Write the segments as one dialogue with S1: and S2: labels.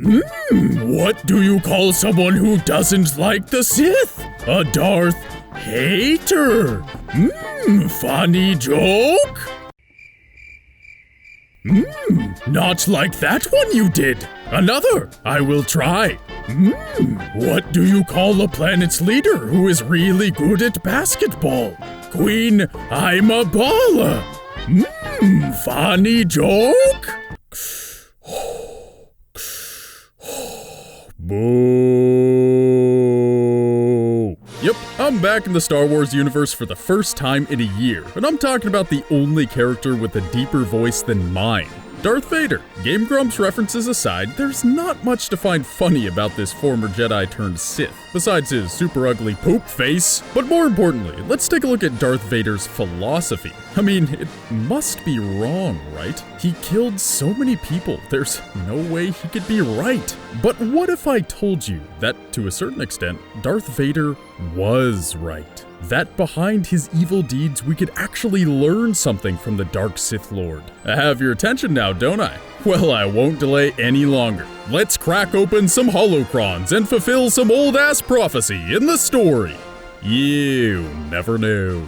S1: What do you call someone who doesn't like the Sith? A Darth Hater. Funny joke? Not like that one you did. Another. I will try. What do you call a planet's leader who is really good at basketball? Queen, I'm a baller. Funny joke? Boo. Yep, I'm back in the Star Wars universe for the first time in a year, and I'm talking about the only character with a deeper voice than mine. Darth Vader. Game Grumps references aside, there's not much to find funny about this former Jedi turned Sith, besides his super ugly poop face. But more importantly, let's take a look at Darth Vader's philosophy. I mean, it must be wrong, right? He killed so many people, there's no way he could be right. But what if I told you that, to a certain extent, Darth Vader was right? That behind his evil deeds, we could actually learn something from the Dark Sith Lord. I have your attention now, don't I? Well, I won't delay any longer. Let's crack open some holocrons and fulfill some old-ass prophecy in the story. You never know.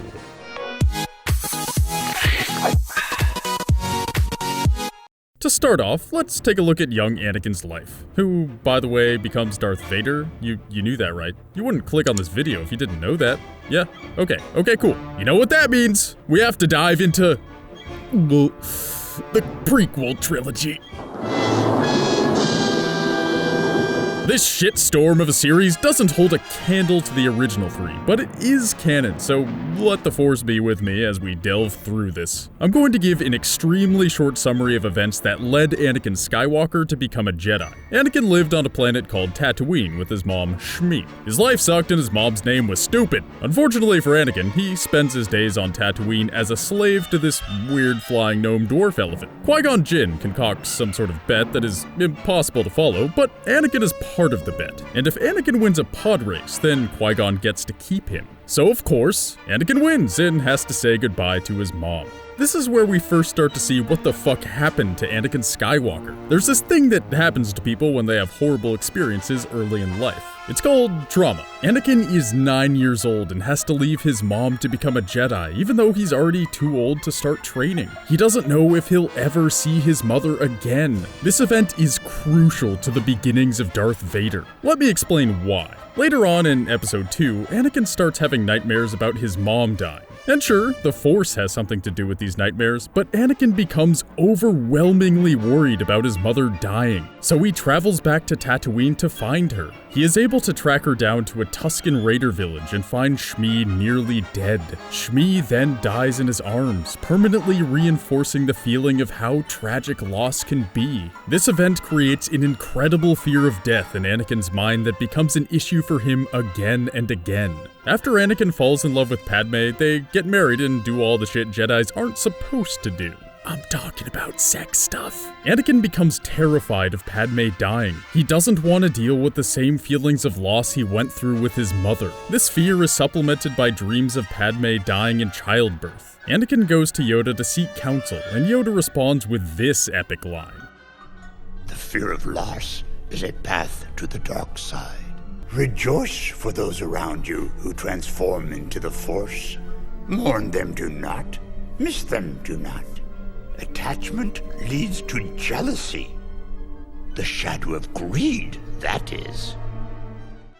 S1: To start off, let's take a look at young Anakin's life, who, by the way, becomes Darth Vader. You knew that, right? You wouldn't click on this video if you didn't know that. Yeah? Okay, cool. You know what that means? We have to dive into the prequel trilogy. This shitstorm of a series doesn't hold a candle to the original three, but it is canon, so let the Force be with me as we delve through this. I'm going to give an extremely short summary of events that led Anakin Skywalker to become a Jedi. Anakin lived on a planet called Tatooine with his mom, Shmi. His life sucked and his mom's name was stupid. Unfortunately for Anakin, he spends his days on Tatooine as a slave to this weird flying gnome dwarf elephant. Qui-Gon Jinn concocts some sort of bet that is impossible to follow, but Anakin is part of the bet. And if Anakin wins a pod race, then Qui-Gon gets to keep him. So of course, Anakin wins and has to say goodbye to his mom. This is where we first start to see what the fuck happened to Anakin Skywalker. There's this thing that happens to people when they have horrible experiences early in life. It's called trauma. Anakin is 9 years old and has to leave his mom to become a Jedi, even though he's already too old to start training. He doesn't know if he'll ever see his mother again. This event is crucial to the beginnings of Darth Vader. Let me explain why. Later on in episode 2, Anakin starts having nightmares about his mom dying. And sure, the Force has something to do with these nightmares, but Anakin becomes overwhelmingly worried about his mother dying. So he travels back to Tatooine to find her. He is able to track her down to a Tusken Raider village and find Shmi nearly dead. Shmi then dies in his arms, permanently reinforcing the feeling of how tragic loss can be. This event creates an incredible fear of death in Anakin's mind that becomes an issue for him again and again. After Anakin falls in love with Padme, they get married and do all the shit Jedis aren't supposed to do. I'm talking about sex stuff. Anakin becomes terrified of Padme dying. He doesn't want to deal with the same feelings of loss he went through with his mother. This fear is supplemented by dreams of Padme dying in childbirth. Anakin goes to Yoda to seek counsel, and Yoda responds with this epic line.
S2: The fear of loss is a path to the dark side. Rejoice for those around you who transform into the Force. Mourn them do not. Miss them do not. Attachment leads to jealousy. The shadow of greed, that is.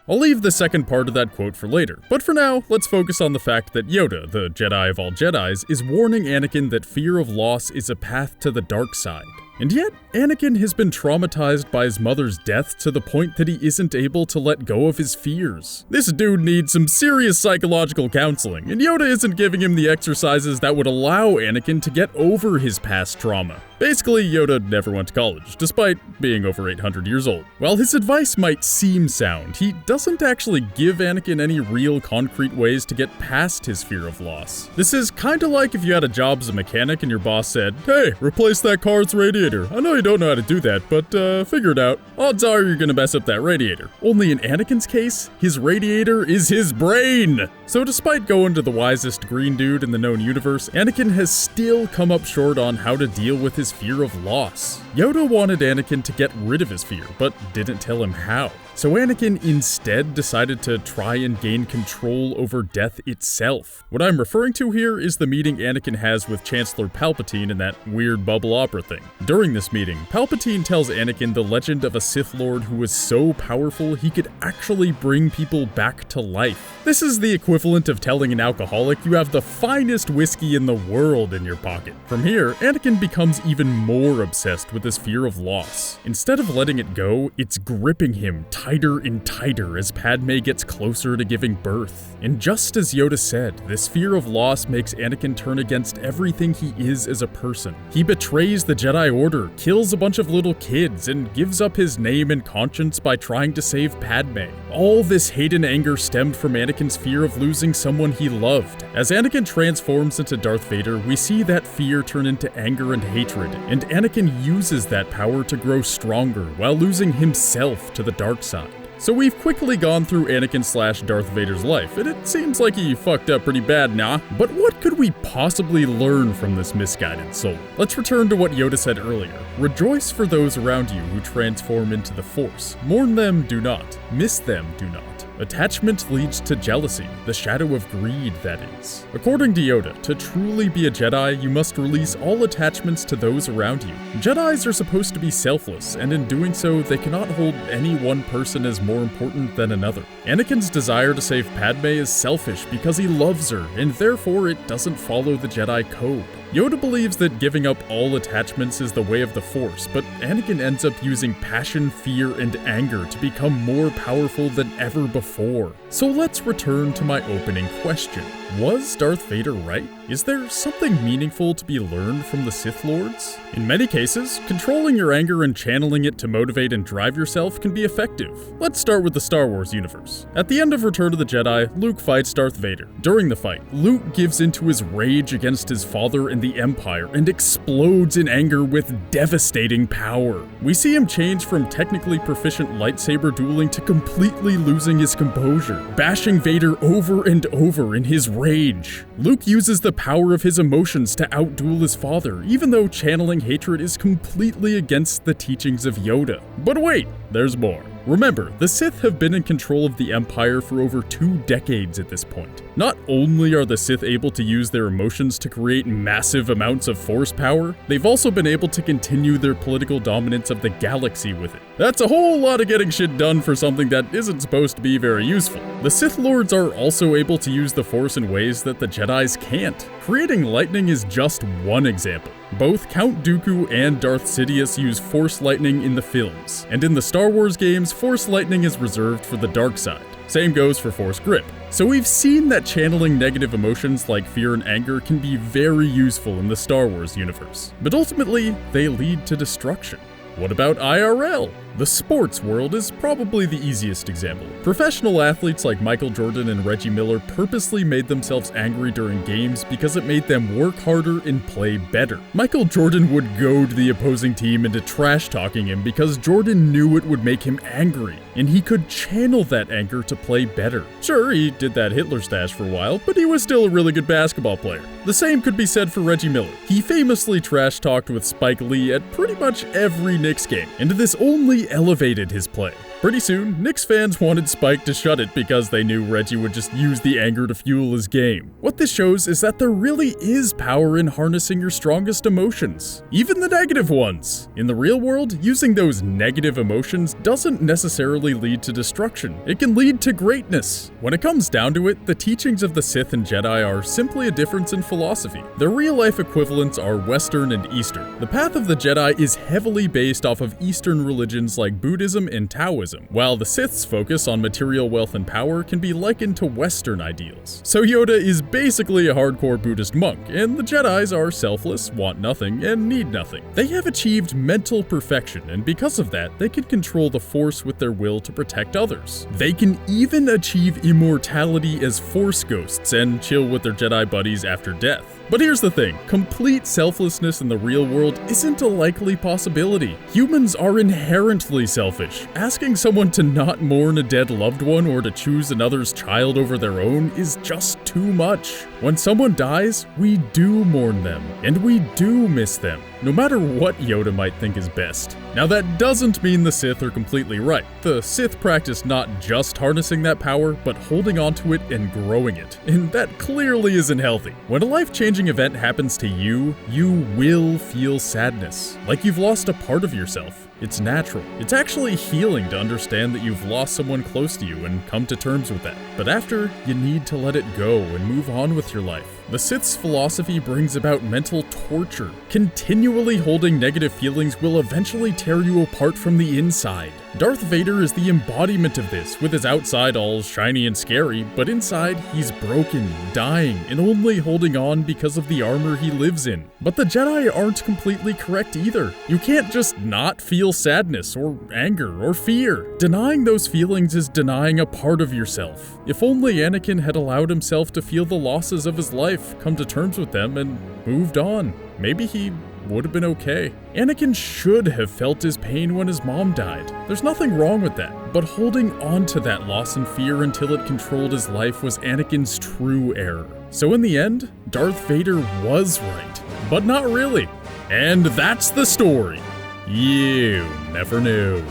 S1: I'll leave the second part of that quote for later, but for now, let's focus on the fact that Yoda, the Jedi of all Jedis, is warning Anakin that fear of loss is a path to the dark side. And yet, Anakin has been traumatized by his mother's death to the point that he isn't able to let go of his fears. This dude needs some serious psychological counseling, and Yoda isn't giving him the exercises that would allow Anakin to get over his past trauma. Basically, Yoda never went to college, despite being over 800 years old. While his advice might seem sound, he doesn't actually give Anakin any real concrete ways to get past his fear of loss. This is kinda like if you had a job as a mechanic and your boss said, "Hey, replace that car's radiator." Vader, I know you don't know how to do that, but figure it out. Odds are you're gonna mess up that radiator. Only in Anakin's case, his radiator is his brain! So despite going to the wisest green dude in the known universe, Anakin has still come up short on how to deal with his fear of loss. Yoda wanted Anakin to get rid of his fear, but didn't tell him how. So Anakin instead decided to try and gain control over death itself. What I'm referring to here is the meeting Anakin has with Chancellor Palpatine in that weird bubble opera thing. During this meeting, Palpatine tells Anakin the legend of a Sith Lord who was so powerful he could actually bring people back to life. This is the equivalent of telling an alcoholic you have the finest whiskey in the world in your pocket. From here, Anakin becomes even more obsessed with his fear of loss. Instead of letting it go, it's gripping him tighter and tighter as Padme gets closer to giving birth. And just as Yoda said, this fear of loss makes Anakin turn against everything he is as a person. He betrays the Jedi Order, kills a bunch of little kids, and gives up his name and conscience by trying to save Padme. All this hate and anger stemmed from Anakin's fear of losing someone he loved. As Anakin transforms into Darth Vader, we see that fear turn into anger and hatred, and Anakin uses that power to grow stronger while losing himself to the dark side. So we've quickly gone through Anakin/Darth Vader's life, and it seems like he fucked up pretty bad, nah? But what could we possibly learn from this misguided soul? Let's return to what Yoda said earlier. Rejoice for those around you who transform into the Force. Mourn them, do not. Miss them, do not. Attachment leads to jealousy, the shadow of greed, that is. According to Yoda, to truly be a Jedi, you must release all attachments to those around you. Jedis are supposed to be selfless, and in doing so, they cannot hold any one person as more important than another. Anakin's desire to save Padme is selfish because he loves her, and therefore it doesn't follow the Jedi code. Yoda believes that giving up all attachments is the way of the Force, but Anakin ends up using passion, fear, and anger to become more powerful than ever before. So let's return to my opening question. Was Darth Vader right? Is there something meaningful to be learned from the Sith Lords? In many cases, controlling your anger and channeling it to motivate and drive yourself can be effective. Let's start with the Star Wars universe. At the end of Return of the Jedi, Luke fights Darth Vader. During the fight, Luke gives into his rage against his father and the Empire and explodes in anger with devastating power. We see him change from technically proficient lightsaber dueling to completely losing his composure, bashing Vader over and over in his rage. Luke uses the power of his emotions to outduel his father, even though channeling hatred is completely against the teachings of Yoda. But wait, there's more. Remember, the Sith have been in control of the Empire for over 2 decades at this point. Not only are the Sith able to use their emotions to create massive amounts of Force power, they've also been able to continue their political dominance of the galaxy with it. That's a whole lot of getting shit done for something that isn't supposed to be very useful. The Sith Lords are also able to use the Force in ways that the Jedis can't. Creating lightning is just one example. Both Count Dooku and Darth Sidious use Force lightning in the films, and in the Star Wars games, Force lightning is reserved for the dark side. Same goes for Force grip. So we've seen that channeling negative emotions like fear and anger can be very useful in the Star Wars universe, but ultimately, they lead to destruction. What about IRL? The sports world is probably the easiest example. Professional athletes like Michael Jordan and Reggie Miller purposely made themselves angry during games because it made them work harder and play better. Michael Jordan would goad the opposing team into trash-talking him because Jordan knew it would make him angry, and he could channel that anger to play better. Sure, he did that Hitler stash for a while, but he was still a really good basketball player. The same could be said for Reggie Miller. He famously trash-talked with Spike Lee at pretty much every Knicks game, and this only elevated his play. Pretty soon, Knicks fans wanted Spike to shut it because they knew Reggie would just use the anger to fuel his game. What this shows is that there really is power in harnessing your strongest emotions, even the negative ones. In the real world, using those negative emotions doesn't necessarily lead to destruction. It can lead to greatness. When it comes down to it, the teachings of the Sith and Jedi are simply a difference in philosophy. Their real-life equivalents are Western and Eastern. The path of the Jedi is heavily based off of Eastern religions like Buddhism and Taoism, while the Sith's focus on material wealth and power can be likened to Western ideals. So Yoda is basically a hardcore Buddhist monk, and the Jedis are selfless, want nothing, and need nothing. They have achieved mental perfection, and because of that, they can control the Force with their will to protect others. They can even achieve immortality as Force ghosts and chill with their Jedi buddies after death. But here's the thing, complete selflessness in the real world isn't a likely possibility. Humans are inherently selfish. Asking someone to not mourn a dead loved one or to choose another's child over their own is just too much. When someone dies, we do mourn them, and we do miss them, no matter what Yoda might think is best. Now that doesn't mean the Sith are completely right. The Sith practice not just harnessing that power, but holding onto it and growing it, and that clearly isn't healthy. When a life-changing event happens to you, you will feel sadness, like you've lost a part of yourself. It's natural. It's actually healing to understand that you've lost someone close to you and come to terms with that. But after, you need to let it go and move on with your life. The Sith's philosophy brings about mental torture. Continually holding negative feelings will eventually tear you apart from the inside. Darth Vader is the embodiment of this, with his outside all shiny and scary, but inside he's broken, dying, and only holding on because of the armor he lives in. But the Jedi aren't completely correct either. You can't just not feel sadness or anger or fear. Denying those feelings is denying a part of yourself. If only Anakin had allowed himself to feel the losses of his life, come to terms with them, and moved on, maybe he would have been okay. Anakin should have felt his pain when his mom died. There's nothing wrong with that, but holding on to that loss and fear until it controlled his life was Anakin's true error. So in the end, Darth Vader was right, but not really. And that's the story. You never knew.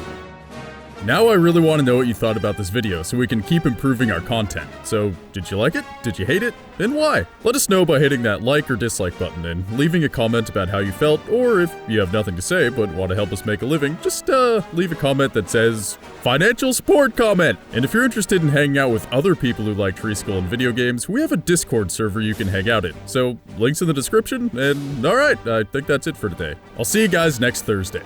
S1: Now I really want to know what you thought about this video so we can keep improving our content. So, did you like it? Did you hate it? And why? Let us know by hitting that like or dislike button and leaving a comment about how you felt, or if you have nothing to say but want to help us make a living, just leave a comment that says financial support comment. And if you're interested in hanging out with other people who like Treesicle and video games, we have a Discord server you can hang out in. So, links in the description, and alright, I think that's it for today. I'll see you guys next Thursday.